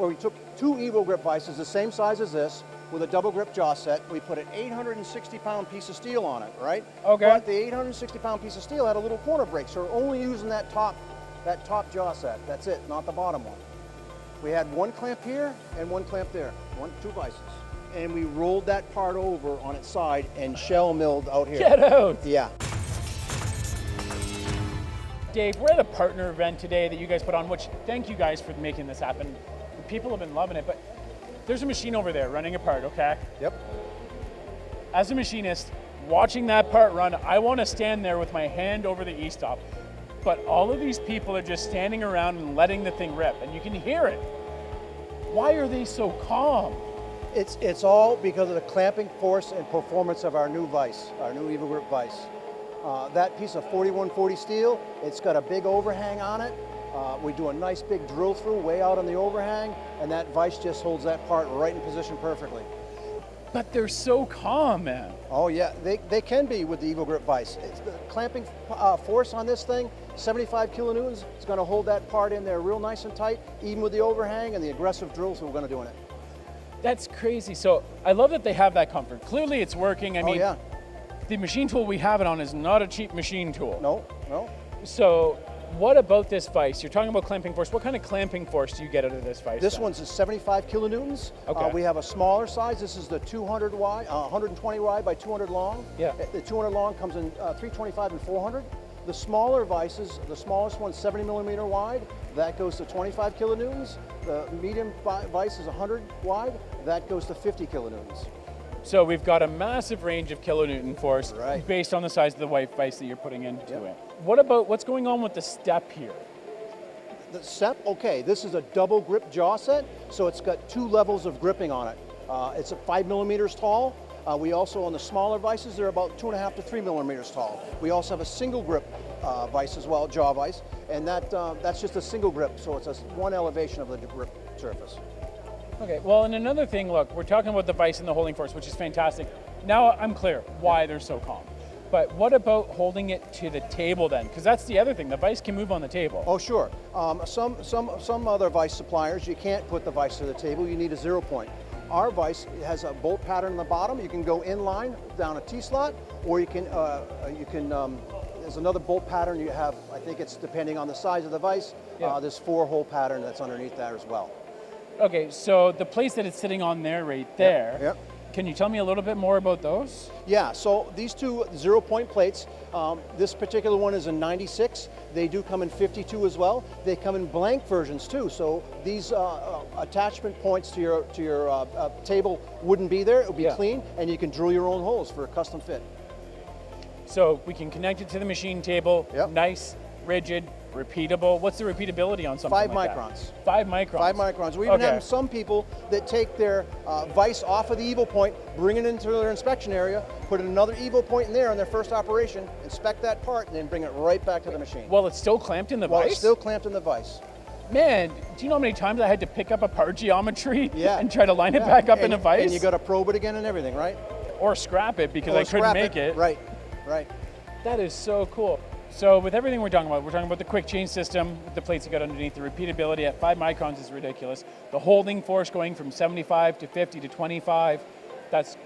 where we took two EvoGrip vices, the same size as this, with a double grip jaw set. We put an 860-pound piece of steel on it, right? Okay. But the 860-pound piece of steel had a little corner break, so we're only using that top jaw set. That's it, not the bottom one. We had one clamp here and one clamp there, two vices. And we rolled that part over on its side and shell milled out here. Get out! Yeah. Dave, we're at a partner event today that you guys put on, which thank you guys for making this happen. People have been loving it, but there's a machine over there running a part, okay? Yep. As a machinist, watching that part run, I want to stand there with my hand over the E-stop. But all of these people are just standing around and letting the thing rip, and you can hear it. Why are they so calm? It's all because of the clamping force and performance of our new vise, our new EvoGrip vise. That piece of 4140 steel, it's got a big overhang on it. We do a nice big drill through way out on the overhang, and that vise just holds that part right in position perfectly. But they're so calm, man. Oh yeah, they can be with the EvoGrip vise. It's the clamping force on this thing, 75 kilonewtons. It's going to hold that part in there real nice and tight, even with the overhang and the aggressive drills that we're going to do in it. That's crazy. So I love that they have that comfort. Clearly it's working. I mean, yeah. The machine tool we have it on is not a cheap machine tool. No. So what about this vise? You're talking about clamping force. What kind of clamping force do you get out of this vise? This then? one's a 75 kilonewtons. Okay. We have a smaller size. This is the 200 wide, 120 wide by 200 long. Yeah. The 200 long comes in 325 and 400. The smaller vices, the smallest one's 70 millimeter wide. That goes to 25 kilonewtons. The medium vise is 100 wide. That goes to 50 kilonewtons. So we've got a massive range of kilonewton force Right. based on the size of the white vise that you're putting into it. What about, what's going on with the step here? The step, okay, this is a double grip jaw set, so it's got two levels of gripping on it. It's 5 millimeters tall. We also, on the smaller vices, they're about 2.5 to 3 millimeters tall. We also have a single grip vise as well, jaw vise, and that's just a single grip, so it's one elevation of the grip surface. Okay, well, and another thing, look, we're talking about the vise and the holding force, which is fantastic. Now I'm clear why they're so calm. But what about holding it to the table then? Because that's the other thing, the vise can move on the table. Oh, sure. Some other vise suppliers, you can't put the vise to the table, you need a 0 point. Our vise has a bolt pattern on the bottom. You can go in line down a T-slot, or you can there's another bolt pattern you have, I think it's depending on the size of the vise, there's 4-hole pattern that's underneath that as well. Okay, so the place that it's sitting on there, right there, Yep. Can you tell me a little bit more about those? Yeah, so these two 0 point plates, this particular one is a 96. They do come in 52 as well. They come in blank versions too, so these attachment points to your table wouldn't be there. It would be clean, and you can drill your own holes for a custom fit. So we can connect it to the machine table, nice, rigid, repeatable. What's the repeatability on something 5 like microns. That? 5 microns. 5 microns. We even have some people that take their vise off of the Evo point, bring it into their inspection area, put another Evo point in there on their first operation, inspect that part, and then bring it right back to the machine. Well, it's still clamped in the Well, vise? it's still clamped in the vise. Man, do you know how many times I had to pick up a part geometry Yeah. and try to line it back up in a vise? And you got to probe it again and everything, right? Or scrap it because I couldn't make it. Right. That is so cool. So with everything we're talking about the quick change system with the plates you got underneath, the repeatability at 5 microns is ridiculous. The holding force going from 75 to 50 to 25, that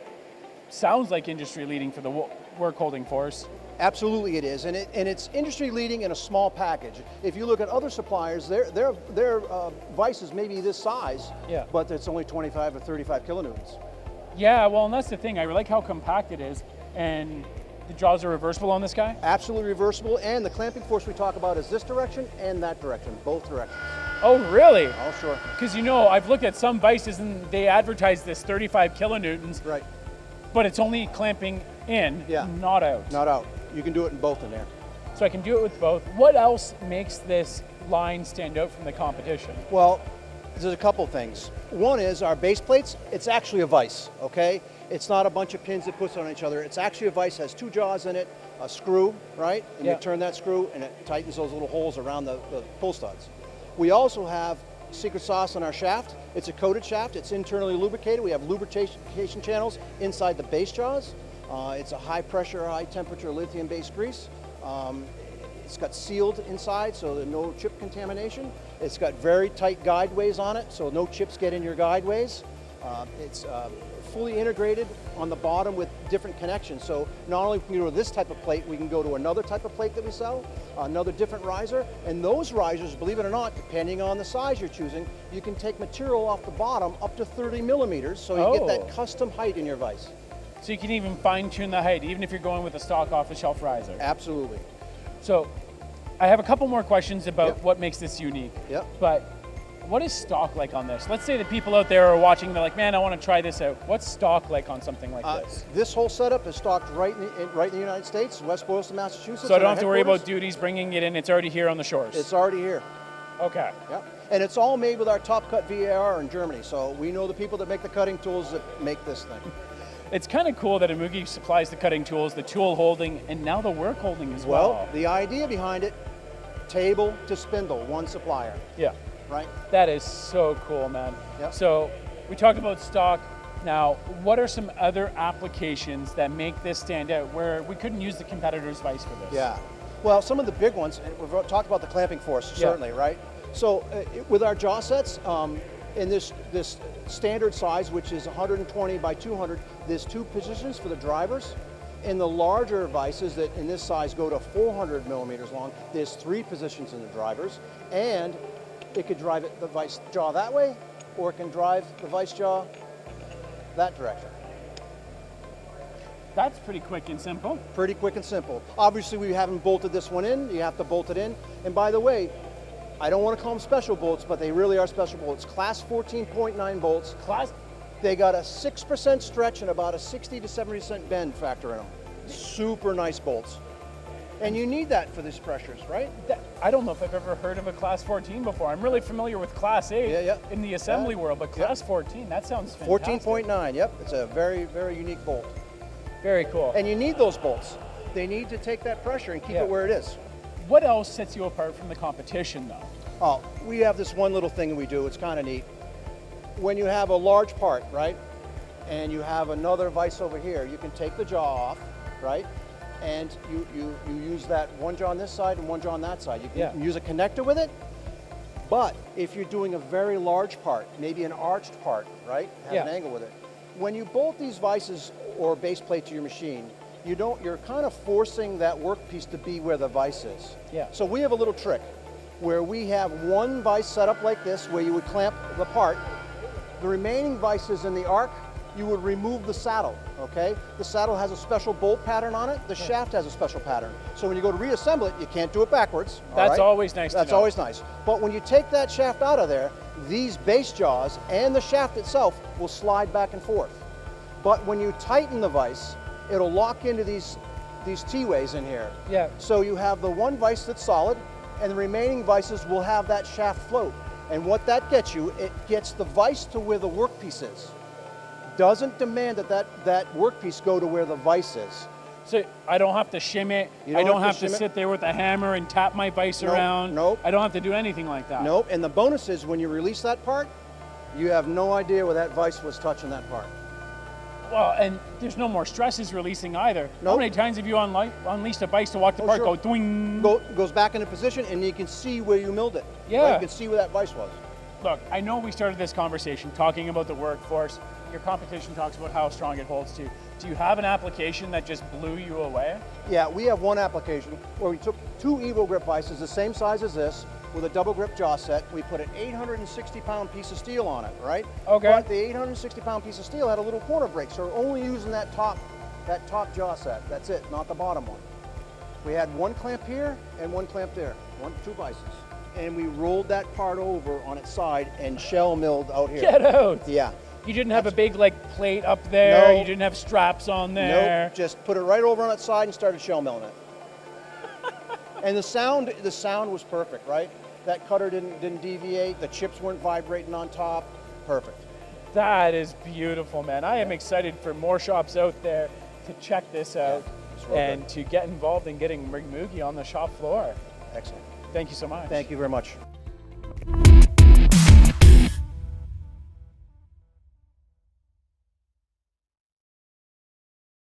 sounds like industry leading for the work holding force. Absolutely it is, and it's industry leading in a small package. If you look at other suppliers, their vices may be this size, but it's only 25 or 35 kilonewtons. Yeah, well, and that's the thing. I like how compact it is, and the jaws are reversible on this guy? Absolutely reversible, and the clamping force we talk about is this direction and that direction, both directions. Oh, really? Oh, sure. Because I've looked at some vices and they advertise this 35 kilonewtons, right? But it's only clamping in, not out. Not out. You can do it in both in there. So I can do it with both. What else makes this line stand out from the competition? Well, there's a couple things. One is our base plates, it's actually a vise, okay? It's not a bunch of pins that puts on each other. It's actually a vise, has 2 jaws in it, a screw, right? And you turn that screw and it tightens those little holes around the pull studs. We also have secret sauce on our shaft. It's a coated shaft, it's internally lubricated. We have lubrication channels inside the base jaws. It's a high pressure, high temperature lithium based grease. It's got sealed inside, so there's no chip contamination. It's got very tight guideways on it, so no chips get in your guideways. It's fully integrated on the bottom with different connections. So not only can we go to this type of plate, we can go to another type of plate that we sell, another different riser, and those risers, believe it or not, depending on the size you're choosing, you can take material off the bottom up to 30 millimeters, so you get that custom height in your vise. So you can even fine tune the height, even if you're going with a stock off-the-shelf riser. Absolutely. So I have a couple more questions about what makes this unique. Yep. But what is stock like on this? Let's say the people out there are watching, they're like, man, I want to try this out. What's stock like on something like this? This whole setup is stocked right in the United States, West Boylston, Massachusetts. So I don't have to worry about duties bringing it in, it's already here on the shores? It's already here. Okay. Yep. And it's all made with our top cut VAR in Germany, so we know the people that make the cutting tools that make this thing. It's kind of cool that Emuge supplies the cutting tools, the tool holding, and now the work holding as well. Well, the idea behind it, table to spindle, one supplier. Yeah. Right? That is so cool, man. Yep. So we talked about stock. Now, what are some other applications that make this stand out where we couldn't use the competitor's vise for this? Yeah. Well, some of the big ones, and we've talked about the clamping force, certainly, right? So with our jaw sets, in this standard size, which is 120 by 200, there's 2 positions for the drivers. In the larger vices that in this size go to 400 millimeters long, there's 3 positions in the drivers, and it could drive the vise jaw that way, or it can drive the vise jaw that direction. That's pretty quick and simple. Pretty quick and simple. Obviously, we haven't bolted this one in. You have to bolt it in. And by the way, I don't want to call them special bolts, but they really are special bolts. Class 14.9 bolts. They got a 6% stretch and about a 60 to 70% bend factor in them. Super nice bolts. And you need that for these pressures, right? I don't know if I've ever heard of a class 14 before. I'm really familiar with class 8 in the assembly world, but class 14, that sounds fantastic. 14.9, yep. It's a very, very unique bolt. Very cool. And you need those bolts. They need to take that pressure and keep it where it is. What else sets you apart from the competition, though? Oh, we have this one little thing that we do. It's kind of neat. When you have a large part, right, and you have another vise over here, you can take the jaw off, right, and you use that one jaw on this side and one jaw on that side. You can use a connector with it, but if you're doing a very large part, maybe an arched part, right, have an angle with it, when you bolt these vices or base plate to your machine, you're kind of forcing that workpiece to be where the vise is. Yeah. So we have a little trick where we have one vise set up like this, where you would clamp the part. The remaining vices in the arc, you would remove the saddle, okay? The saddle has a special bolt pattern on it. The shaft has a special pattern. So when you go to reassemble it, you can't do it backwards. That's always nice to know. That's always nice. But when you take that shaft out of there, these base jaws and the shaft itself will slide back and forth. But when you tighten the vise, it'll lock into these T-ways in here. Yeah. So you have the one vise that's solid, and the remaining vices will have that shaft float. And what that gets you, it gets the vise to where the workpiece is. Doesn't demand that workpiece go to where the vise is. So I don't have to shim it. I don't have to sit there with a hammer and tap my vise around. Nope. I don't have to do anything like that. Nope. And the bonus is when you release that part, you have no idea where that vise was touching that part. Well, and there's no more stresses releasing either. Nope. How many times have you unleashed a vise to walk the part, go doing? Goes back into position, and you can see where you milled it. Yeah. Right? You can see where that vise was. Look, I know we started this conversation talking about the workforce. Your competition talks about how strong it holds too. Do you have an application that just blew you away? Yeah, we have one application where we took 2 EvoGrip vices, the same size as this, with a double grip jaw set. We put an 860-pound piece of steel on it, right? Okay. But the 860-pound piece of steel had a little corner break, so we're only using that top jaw set. That's it, not the bottom one. We had one clamp here and one clamp there, 2 vices. And we rolled that part over on its side and shell milled out here. Get out! Yeah. You didn't have a big plate up there. No. You didn't have straps on there. Nope. Just put it right over on its side and started shell milling it. And the sound was perfect, right? That cutter didn't deviate. The chips weren't vibrating on top. Perfect. That is beautiful, man. I am excited for more shops out there to check this out and to get involved in getting Emuge on the shop floor. Excellent. Thank you so much. Thank you very much.